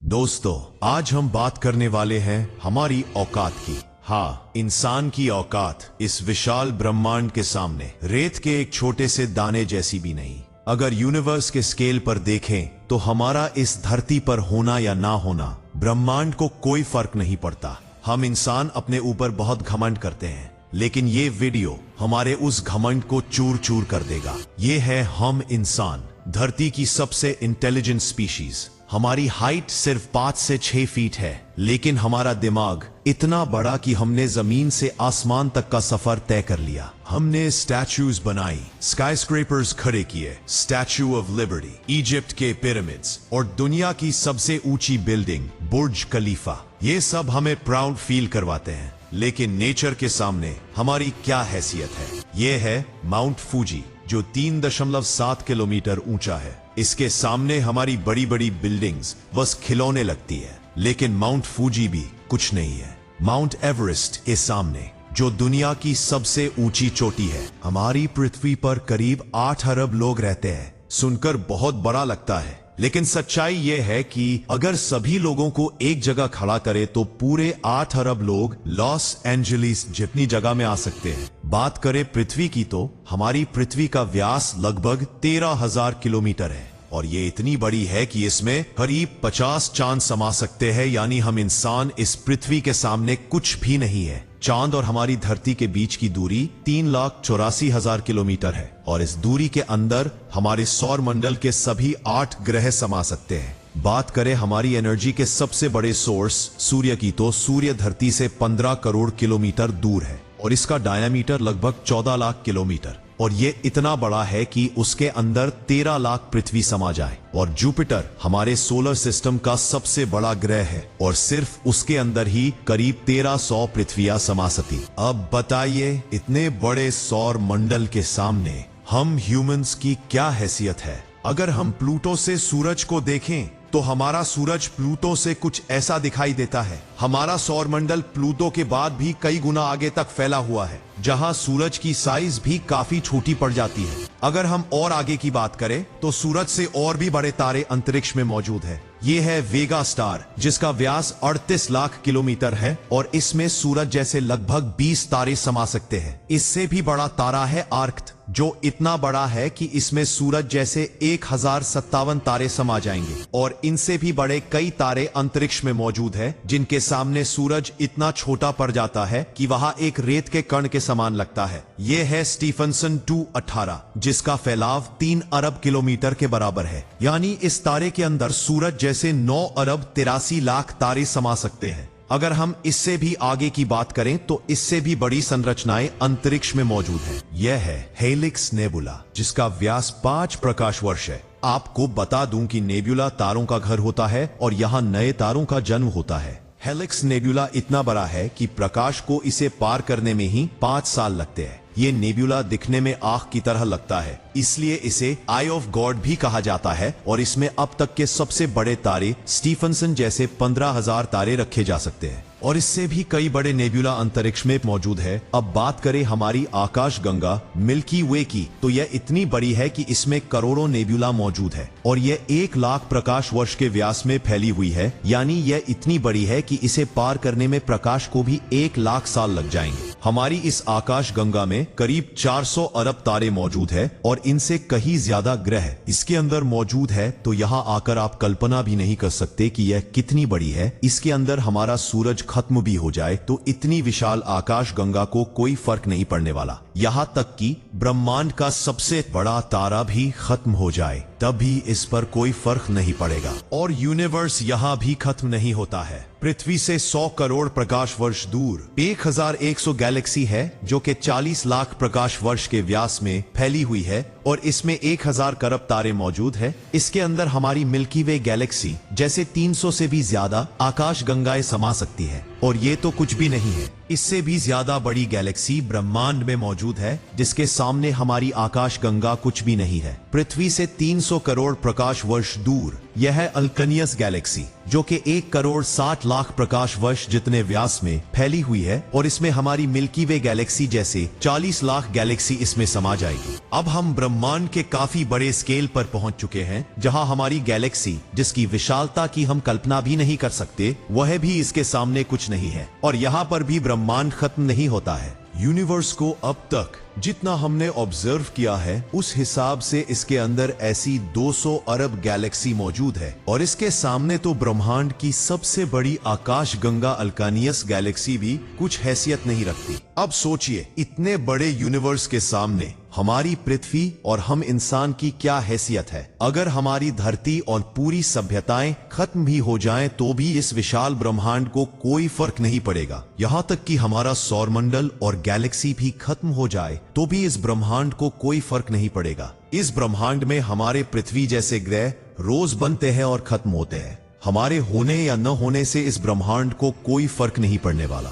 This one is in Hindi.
दोस्तों, आज हम बात करने वाले हैं हमारी औकात की। हाँ, इंसान की औकात इस विशाल ब्रह्मांड के सामने रेत के एक छोटे से दाने जैसी भी नहीं। अगर यूनिवर्स के स्केल पर देखें तो हमारा इस धरती पर होना या ना होना ब्रह्मांड को कोई फर्क नहीं पड़ता। हम इंसान अपने ऊपर बहुत घमंड करते हैं, लेकिन ये वीडियो हमारे उस घमंड को चूर चूर कर देगा। ये है हम इंसान, धरती की सबसे इंटेलिजेंट स्पीशीज। हमारी हाइट सिर्फ 5 से 6 फीट है, लेकिन हमारा दिमाग इतना बड़ा कि हमने जमीन से आसमान तक का सफर तय कर लिया। हमने स्टैच्यूज बनाई, स्काईस्क्रेपर्स खड़े किए, स्टैच्यू ऑफ लिबर्टी, इजिप्ट के पिरामिड्स और दुनिया की सबसे ऊंची बिल्डिंग बुर्ज खलीफा। ये सब हमें प्राउड फील करवाते हैं, लेकिन नेचर के सामने हमारी क्या हैसियत है। ये है माउंट फूजी, जो 3.7 किलोमीटर ऊंचा है। इसके सामने हमारी बड़ी बड़ी बिल्डिंग्स बस खिलौने लगती है, लेकिन माउंट फूजी भी कुछ नहीं है। माउंट एवरेस्ट के सामने, जो दुनिया की सबसे ऊंची चोटी है, हमारी पृथ्वी पर करीब 8 अरब लोग रहते हैं। सुनकर बहुत बड़ा लगता है, लेकिन सच्चाई यह है कि अगर सभी लोगों को एक जगह खड़ा करे तो पूरे 8 अरब लोग लॉस एंजलिस जितनी जगह में आ सकते हैं। बात करें पृथ्वी की तो हमारी पृथ्वी का व्यास लगभग 13,000 किलोमीटर है, और ये इतनी बड़ी है कि इसमें करीब 50 चांद समा सकते हैं। यानी हम इंसान इस पृथ्वी के सामने कुछ भी नहीं है। चांद और हमारी धरती के बीच की दूरी 3,84,000 किलोमीटर है, और इस दूरी के अंदर हमारे सौर मंडल के सभी 8 ग्रह समा सकते हैं। बात करें हमारी एनर्जी के सबसे बड़े सोर्स सूर्य की तो सूर्य धरती से 15 करोड़ किलोमीटर दूर है, और इसका डायमीटर लगभग 14 लाख किलोमीटर, और ये इतना बड़ा है कि उसके अंदर 13 लाख पृथ्वी समा जाए। और जुपिटर हमारे सोलर सिस्टम का सबसे बड़ा ग्रह है, और सिर्फ उसके अंदर ही करीब 1300 पृथ्वियां समा सकती। अब बताइए, इतने बड़े सौर मंडल के सामने हम ह्यूमंस की क्या हैसियत है। अगर हम प्लूटो से सूरज को देखें तो हमारा सूरज प्लूटो से कुछ ऐसा दिखाई देता है। हमारा सौरमंडल प्लूटो के बाद भी कई गुना आगे तक फैला हुआ है, जहां सूरज की साइज भी काफी छोटी पड़ जाती है। अगर हम और आगे की बात करें तो सूरज से और भी बड़े तारे अंतरिक्ष में मौजूद है। ये है वेगा स्टार, जिसका व्यास 38 लाख किलोमीटर है, और इसमें सूरज जैसे लगभग 20 तारे समा सकते हैं। इससे भी बड़ा तारा है आर्क्ट, जो इतना बड़ा है कि इसमें सूरज जैसे 1057 तारे समा जाएंगे। और इनसे भी बड़े कई तारे अंतरिक्ष में मौजूद है, जिनके सामने सूरज इतना छोटा पड़ जाता है कि वहां एक रेत के कण के समान लगता है। यह है स्टीफनसन 218, जिसका फैलाव 3 अरब किलोमीटर के बराबर है। यानी इस तारे के अंदर सूरज जैसे 9 अरब 83 लाख तारे समा सकते हैं। अगर हम इससे भी आगे की बात करें तो इससे भी बड़ी संरचनाएं अंतरिक्ष में मौजूद है। यह है हेलिक्स नेबुला, जिसका व्यास 5 प्रकाश वर्ष है। आपको बता दूं कि नेबुला तारों का घर होता है, और यहाँ नए तारों का जन्म होता है। हेलिक्स नेबुला इतना बड़ा है कि प्रकाश को इसे पार करने में ही 5 साल लगते हैं। ये नेबुला दिखने में आग की तरह लगता है, इसलिए इसे आई ऑफ गॉड भी कहा जाता है, और इसमें अब तक के सबसे बड़े तारे स्टीफनसन जैसे 15,000 तारे रखे जा सकते हैं, और इससे भी कई बड़े नेबुला अंतरिक्ष में मौजूद है। अब बात करें हमारी आकाश गंगा मिल्की वे की, तो यह इतनी बड़ी है कि इसमें करोड़ों नेबुला मौजूद है, और यह 1 लाख प्रकाश वर्ष के व्यास में फैली हुई है। यानी यह इतनी बड़ी है कि इसे पार करने में प्रकाश को भी 1 लाख साल लग जाएंगे। हमारी इस आकाश गंगा में करीब 400 अरब तारे मौजूद है, और इनसे कहीं ज्यादा ग्रह इसके अंदर मौजूद है, तो यहाँ आकर आप कल्पना भी नहीं कर सकते कि यह कितनी बड़ी है। इसके अंदर हमारा सूरज खत्म भी हो जाए तो इतनी विशाल आकाश गंगा को कोई फर्क नहीं पड़ने वाला। यहाँ तक कि ब्रह्मांड का सबसे बड़ा तारा भी खत्म हो जाए तब भी इस पर कोई फर्क नहीं पड़ेगा। और यूनिवर्स यहाँ भी खत्म नहीं होता है। पृथ्वी से 100 करोड़ प्रकाश वर्ष दूर 1100 गैलेक्सी है, जो कि 40 लाख प्रकाश वर्ष के व्यास में फैली हुई है, और इसमें 1000 करोड़ तारे मौजूद है। इसके अंदर हमारी मिल्की वे गैलेक्सी जैसे 300 से भी ज्यादा आकाश गंगाएं समा सकती है। और ये तो कुछ भी नहीं है, इससे भी ज्यादा बड़ी गैलेक्सी ब्रह्मांड में मौजूद है, जिसके सामने हमारी आकाश गंगा कुछ भी नहीं है। पृथ्वी से 300 करोड़ प्रकाश वर्ष दूर यह है अल्कनियस गैलेक्सी, जो कि 1,60,00,000 प्रकाश वर्ष जितने व्यास में फैली हुई है, और इसमें हमारी मिल्की वे गैलेक्सी जैसे 40 लाख गैलेक्सी इसमें समा जाएगी। अब हम ब्रह्मांड के काफी बड़े स्केल पर पहुंच चुके हैं, जहां हमारी गैलेक्सी, जिसकी विशालता की हम कल्पना भी नहीं कर सकते, वह भी इसके सामने कुछ नहीं है। और यहाँ पर भी ब्रह्मांड खत्म नहीं होता है। यूनिवर्स को अब तक जितना हमने ऑब्जर्व किया है, उस हिसाब से इसके अंदर ऐसी 200 अरब गैलेक्सी मौजूद है, और इसके सामने तो ब्रह्मांड की सबसे बड़ी आकाश गंगा अल्कानियस गैलेक्सी भी कुछ हैसियत नहीं रखती। अब सोचिए, इतने बड़े यूनिवर्स के सामने हमारी पृथ्वी और हम इंसान की क्या हैसियत है। अगर हमारी धरती और पूरी सभ्यताएं खत्म भी हो जाएं, तो भी इस विशाल ब्रह्मांड को कोई फर्क नहीं पड़ेगा। यहाँ तक कि हमारा सौरमंडल और गैलेक्सी भी खत्म हो जाए, तो भी इस ब्रह्मांड को कोई फर्क नहीं पड़ेगा। इस ब्रह्मांड में हमारे पृथ्वी जैसे ग्रह रोज बनते हैं और खत्म होते हैं। हमारे होने या न होने से इस ब्रह्मांड को कोई फर्क नहीं पड़ने वाला।